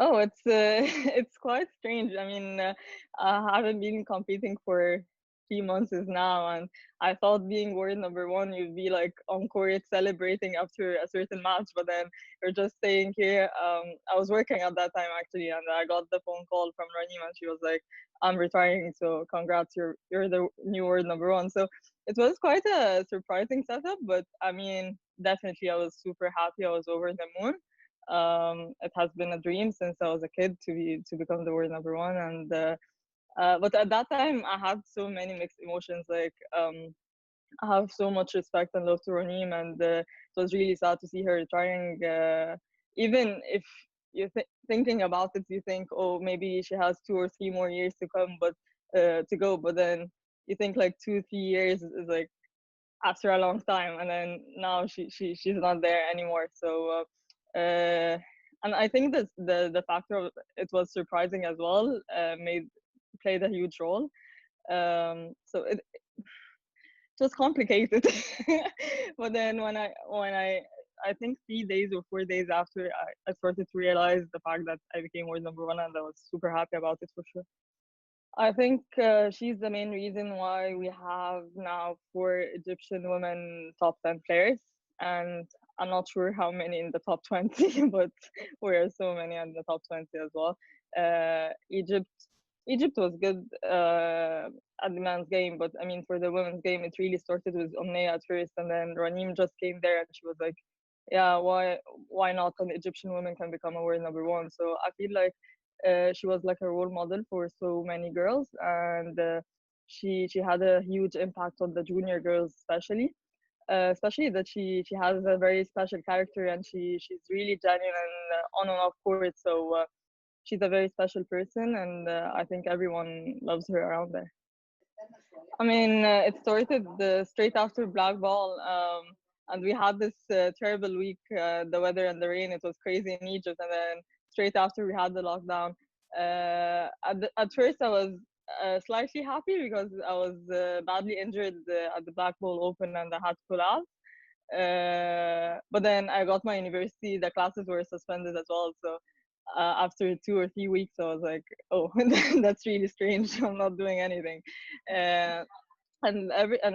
Oh, it's it's quite strange. I mean, I haven't been competing for 3 months now, and I thought being world number one, you'd be like on court celebrating after a certain match, but then you're just staying here. I was working at that time actually, and I got the phone call from Raneem, and she was like, "I'm retiring, so congrats, you're the new world number one." So it was quite a surprising setup, but I mean, definitely I was super happy. I was over the moon. It has been a dream since I was a kid to become the world number one, and but at that time I had so many mixed emotions. Like I have so much respect and love to Raneem, and it was really sad to see her retiring. Even if you're thinking about it, you think, oh, maybe she has 2 or 3 more years to come, but to go. But then you think like 2 3 years is like after a long time, and then now she's not there anymore. So and I think that the factor of it was surprising as well, made played a huge role. So it was complicated. But then I think 3 days or 4 days after, I started to realize the fact that I became world number one, and I was super happy about it for sure. I think she's the main reason why we have now four Egyptian women top 10 players, and I'm not sure how many in the top 20, but we are so many in the top 20 as well. Uh, Egypt, Egypt was good at the men's game, but I mean for the women's game, it really started with Omnia at first, and then Raneem just came there, and she was like, "Yeah, why not? An Egyptian woman can become a world number one." So I feel like she was like a role model for so many girls, and she had a huge impact on the junior girls, especially that she has a very special character, and she's really genuine on and off court. So she's a very special person, and I think everyone loves her around there. I mean, it started straight after Black Ball, and we had this terrible week, the weather and the rain. It was crazy in Egypt, and then straight after we had the lockdown. At first, I was slightly happy because I was badly injured at the Black Ball Open, and I had to pull out. But then I got my university. The classes were suspended as well, so after 2 or 3 weeks, I was like, "Oh, that's really strange. I'm not doing anything." Uh, and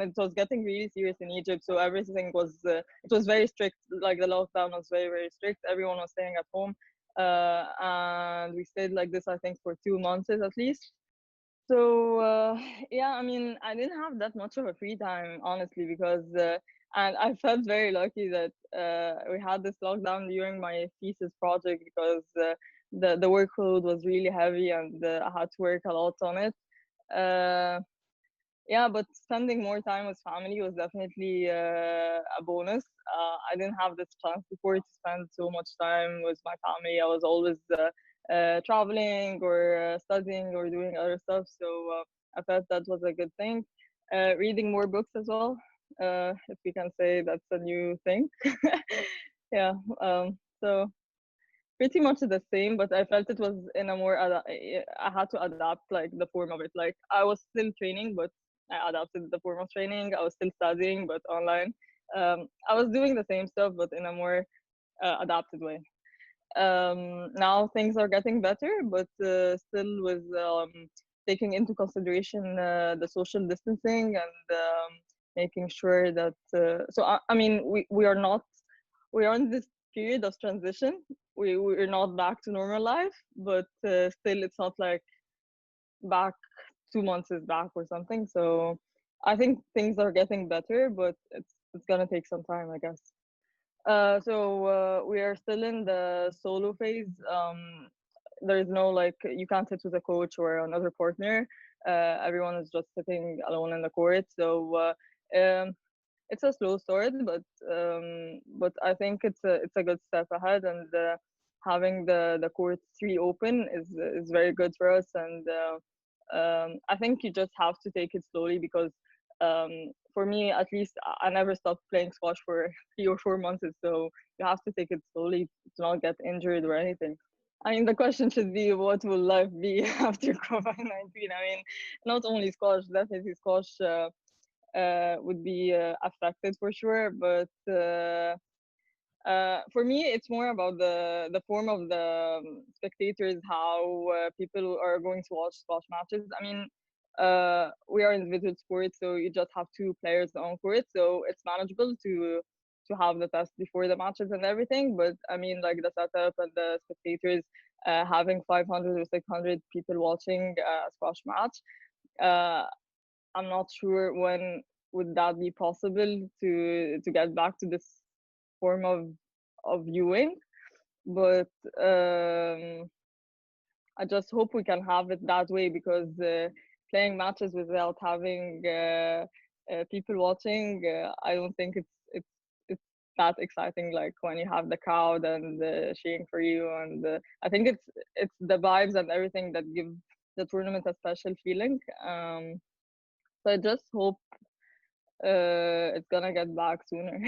it was getting really serious in Egypt, so everything was it was very strict. Like the lockdown was very strict. Everyone was staying at home, and we stayed like this, I think, for 2 months at least. So yeah, I mean, I didn't have that much of a free time, honestly, because and I felt very lucky that we had this lockdown during my thesis project, because the workload was really heavy, and I had to work a lot on it. Uh, yeah, but spending more time with family was definitely a bonus. I didn't have this chance before to spend so much time with my family. I was always traveling or studying or doing other stuff. So I felt that was a good thing. Reading more books as well, if we can say that's a new thing. Yeah. So pretty much the same, but I felt it was in a more I had to adapt like the form of it. Like I was still training, but I adapted the form of training. I was still studying, but online. I was doing the same stuff, but in a more adapted way. Now things are getting better, but still with taking into consideration the social distancing, and making sure that so I mean we are not, we are in this period of transition. We're not back to normal life, but still it's not like back 2 months is back or something. So I think things are getting better, but it's gonna take some time, I guess. So we are still in the solo phase. There is no, like, you can't sit with a coach or another partner. Everyone is just sitting alone in the court. So it's a slow start, but I think it's a good step ahead, and having the courts reopen is very good for us. And I think you just have to take it slowly, because for me at least, I never stopped playing squash for 3 or 4 months. So you have to take it slowly to not get injured or anything. I mean, the question should be, what will life be after COVID-19? I mean, not only squash, definitely squash would be affected for sure, but For me, it's more about the form of the spectators, how people are going to watch squash matches. I mean, we are individual sports, so you just have two players on court, so it's manageable to have the test before the matches and everything. But I mean, like the setup and the spectators, having 500 or 600 people watching a squash match, uh, I'm not sure when would that be possible to get back to this form of viewing. But I just hope we can have it that way, because playing matches without having people watching, I don't think it's that exciting. Like when you have the crowd and cheering for you, and I think it's the vibes and everything that give the tournament a special feeling. So I just hope it's gonna get back sooner.